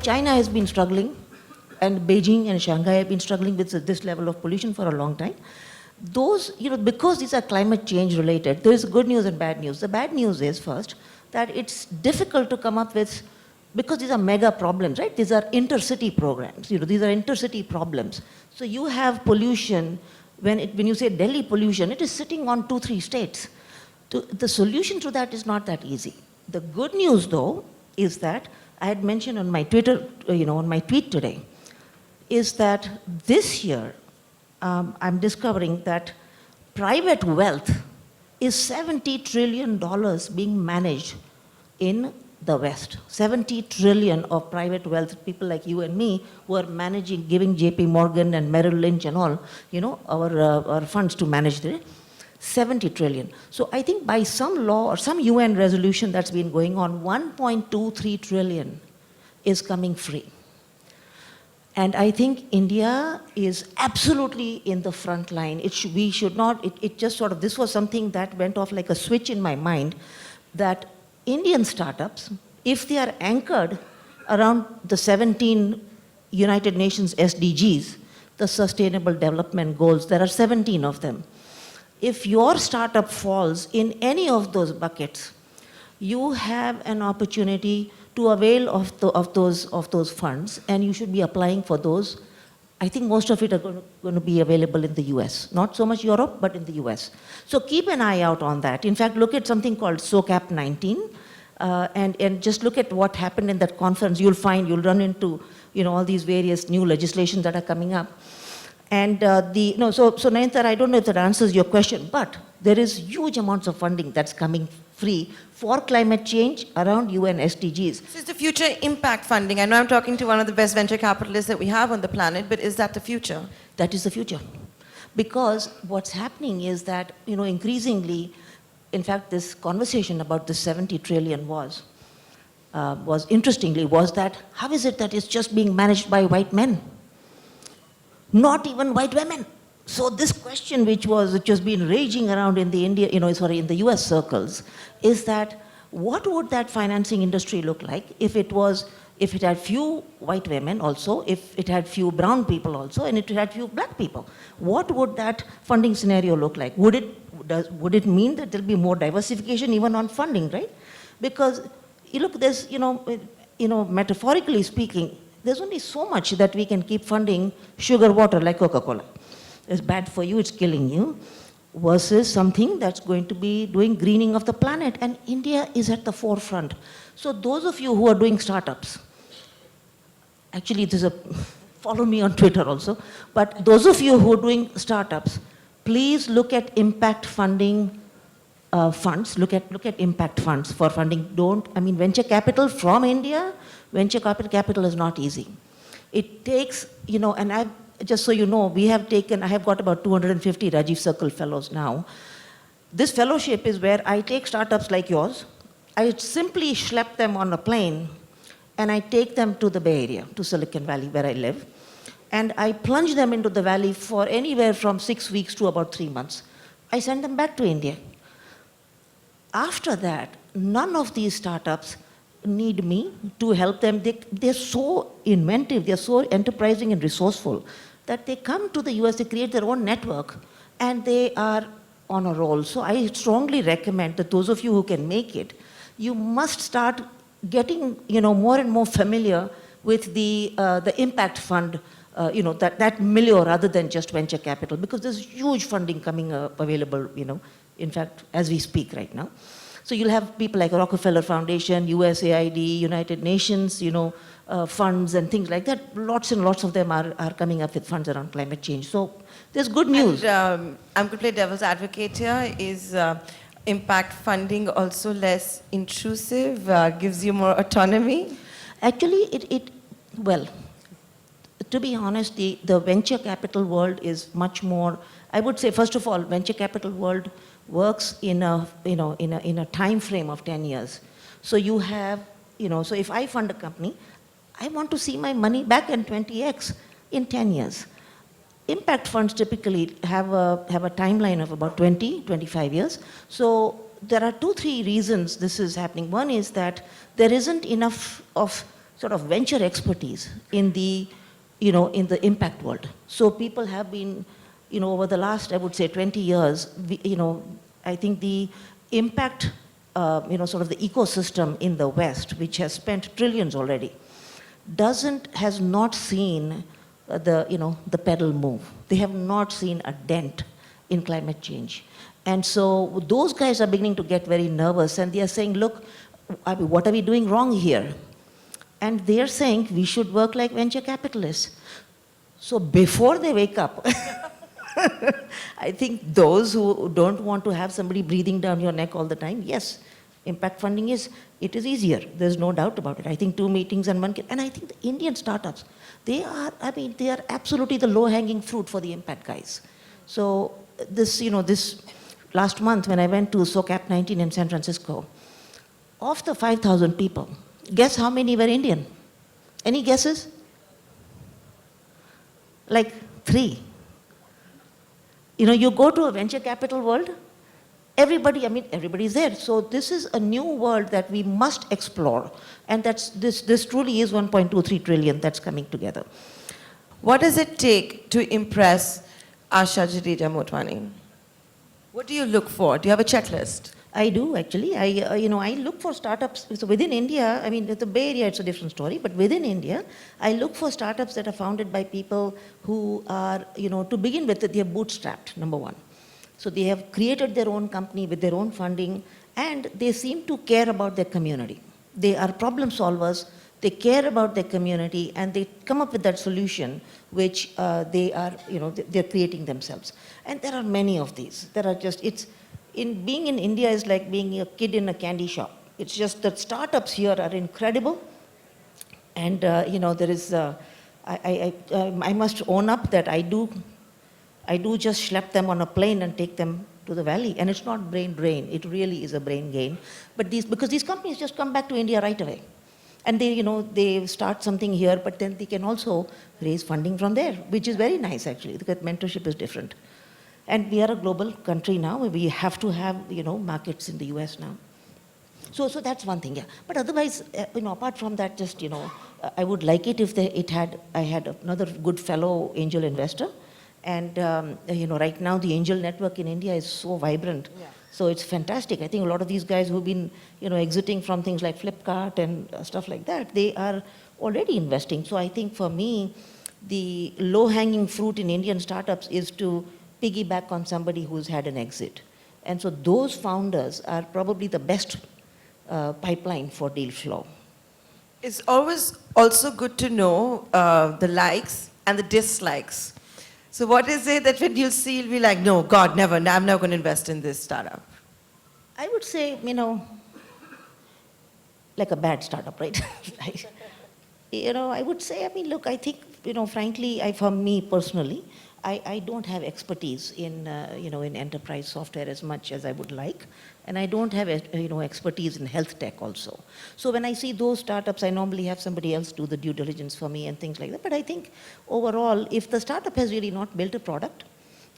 look, China has been struggling, and Beijing and Shanghai have been struggling with this level of pollution for a long time. Those, because these are climate change related, there is good news and bad news. The bad news is, first, that it's difficult to come up with, because these are mega problems, right? These are intercity programs, these are intercity problems. So you have pollution, when you say Delhi pollution, it is sitting on 2-3 states. The solution to that is not that easy. The good news, though, is that I had mentioned on my Twitter, on my tweet today, is that this year, I'm discovering that private wealth is $70 trillion being managed in the West. 70 trillion of private wealth, people like you and me who are managing, giving JP Morgan and Merrill Lynch and all, our funds to manage it. 70 trillion. So I think by some law or some UN resolution that's been going on, 1.23 trillion is coming free. And I think India is absolutely in the front line. We should not, it just sort of, this was something that went off like a switch in my mind, that Indian startups, if they are anchored around the 17 United Nations SDGs, the Sustainable Development Goals, there are 17 of them. If your startup falls in any of those buckets, you have an opportunity to avail of those funds, and you should be applying for those. I think most of it are going to be available in the US. Not so much Europe, but in the US. So keep an eye out on that. In fact, look at something called SOCAP 19, and just look at what happened in that conference. You'll run into all these various new legislations that are coming up. And so Nayantara, I don't know if that answers your question, but there is huge amounts of funding that's coming free for climate change around UN SDGs. This is the future impact funding. I know I'm talking to one of the best venture capitalists that we have on the planet, but is that the future? That is the future. Because what's happening is that, increasingly, in fact, this conversation about the 70 trillion was that, how is it that it's just being managed by white men? Not even white women. So this question which has been raging around in the in the US circles, is that what would that financing industry look like if it had few white women also, if it had few brown people also, and it had few black people? What would that funding scenario look like? Would it mean that there'll be more diversification even on funding, right? Because look, there's, metaphorically speaking, there's only so much that we can keep funding sugar water like Coca-Cola. It's bad for you, it's killing you, versus something that's going to be doing greening of the planet. And India is at the forefront. So those of you who are doing startups, actually follow me on Twitter also, but those of you who are doing startups, please look at impact funding funds, look at impact funds for funding. Venture capital from India, venture capital is not easy. It takes, and just so you know, I have got about 250 Rajiv Circle fellows now. This fellowship is where I take startups like yours, I simply schlep them on a plane, and I take them to the Bay Area, to Silicon Valley, where I live, and I plunge them into the valley for anywhere from 6 weeks to about 3 months. I send them back to India. After that, none of these startups need me to help them. They're so inventive, they're so enterprising and resourceful that they come to the US, they create their own network, and they are on a roll. So I strongly recommend that those of you who can make it, you must start getting more and more familiar with the impact fund, that milieu rather than just venture capital, because there's huge funding coming available, in fact, as we speak right now. So you'll have people like Rockefeller Foundation, USAID, United Nations, funds and things like that. Lots and lots of them are coming up with funds around climate change. So there's good news. And, I'm going to play devil's advocate here. Is impact funding also less intrusive, gives you more autonomy? Actually, well, to be honest, the venture capital world is much more, I would say, first of all, venture capital world works in a time frame of 10 years. So you have, so if I fund a company, I want to see my money back in 20x in 10 years. Impact funds typically have a timeline of about 20, 25 years. So there are 2-3 reasons this is happening. One is that there isn't enough of sort of venture expertise in the, in the impact world. So people have been, over the last, I would say, 20 years, I think the impact, sort of the ecosystem in the West, which has spent trillions already, has not seen the pedal move. They have not seen a dent in climate change. And so those guys are beginning to get very nervous, and they are saying, look, what are we doing wrong here? And they are saying we should work like venture capitalists. So before they wake up, I think those who don't want to have somebody breathing down your neck all the time, yes, impact funding it is easier. There's no doubt about it. I think 2 meetings and 1, and I think the Indian startups, they are absolutely the low-hanging fruit for the impact guys. So this last month when I went to SOCAP 19 in San Francisco, of the 5,000 people, guess how many were Indian? Any guesses? Like 3. You go to a venture capital world, everybody's there. So this is a new world that we must explore. And this truly is 1.23 trillion that's coming together. What does it take to impress Asha Jadeja Motwani? What do you look for? Do you have a checklist? I do, actually. I look for startups. So within India, the Bay Area, it's a different story, but within India, I look for startups that are founded by people who are, to begin with, they're bootstrapped, number one. So they have created their own company with their own funding, and they seem to care about their community. They are problem solvers, they care about their community, and they come up with that solution which they're creating themselves. And there are many of these. Being in India is like being a kid in a candy shop. It's just that startups here are incredible. And, there is, I must own up that I do just schlep them on a plane and take them to the valley. And it's not brain drain, it really is a brain gain. But because these companies just come back to India right away. And they start something here, but then they can also raise funding from there, which is very nice actually, because mentorship is different. And we are a global country now. We have to have, markets in the US now. So that's one thing, yeah. But otherwise, apart from that, just, I would like it if I had another good fellow angel investor. And, right now the angel network in India is so vibrant. Yeah. So it's fantastic. I think a lot of these guys who've been, exiting from things like Flipkart and stuff like that, they are already investing. So I think for me, the low-hanging fruit in Indian startups is to piggyback on somebody who's had an exit. And so those founders are probably the best pipeline for deal flow. It's always also good to know the likes and the dislikes. So what is it that when you'll see, you'll be like, no, God, never, I'm never going to invest in this startup? I would say, like a bad startup, right? I would say, look, I think, frankly, for me personally, I don't have expertise in, in enterprise software as much as I would like. And I don't have, expertise in health tech also. So when I see those startups, I normally have somebody else do the due diligence for me and things like that. But I think overall, if the startup has really not built a product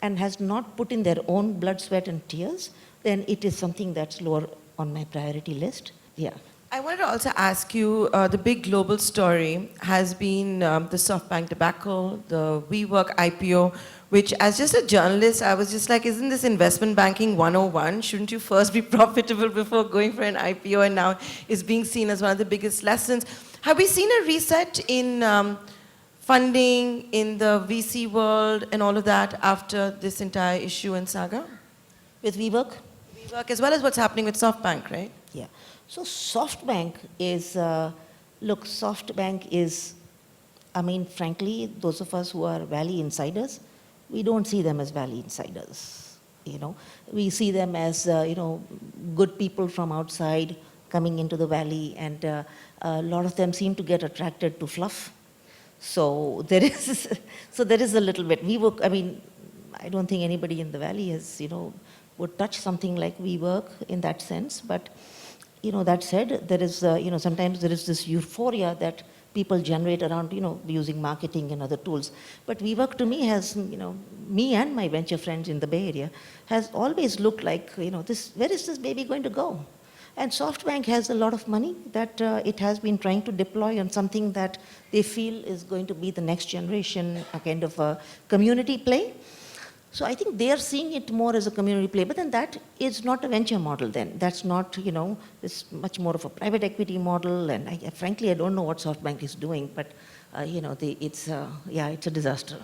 and has not put in their own blood, sweat, and tears, then it is something that's lower on my priority list. Yeah. I wanted to also ask you, the big global story has been the SoftBank debacle, the WeWork IPO, which as just a journalist, I was just like, isn't this investment banking 101? Shouldn't you first be profitable before going for an IPO? And now it's being seen as one of the biggest lessons. Have we seen a reset in funding in the VC world and all of that after this entire issue and saga? With WeWork? WeWork, as well as what's happening with SoftBank, right? Yeah. So SoftBank is, SoftBank is, frankly, those of us who are Valley insiders, we don't see them as Valley insiders. We see them as, good people from outside coming into the Valley, and a lot of them seem to get attracted to fluff. So there is, a little bit. WeWork, I don't think anybody in the Valley has, would touch something like WeWork in that sense, but that said, there is, sometimes there is this euphoria that people generate around, using marketing and other tools. But WeWork to me has, me and my venture friends in the Bay Area, has always looked like, where is this baby going to go? And SoftBank has a lot of money that it has been trying to deploy on something that they feel is going to be the next generation, a kind of a community play. So I think they are seeing it more as a community play, but then that is not a venture model then. That's not, it's much more of a private equity model, and frankly, I don't know what SoftBank is doing, but, it's a disaster.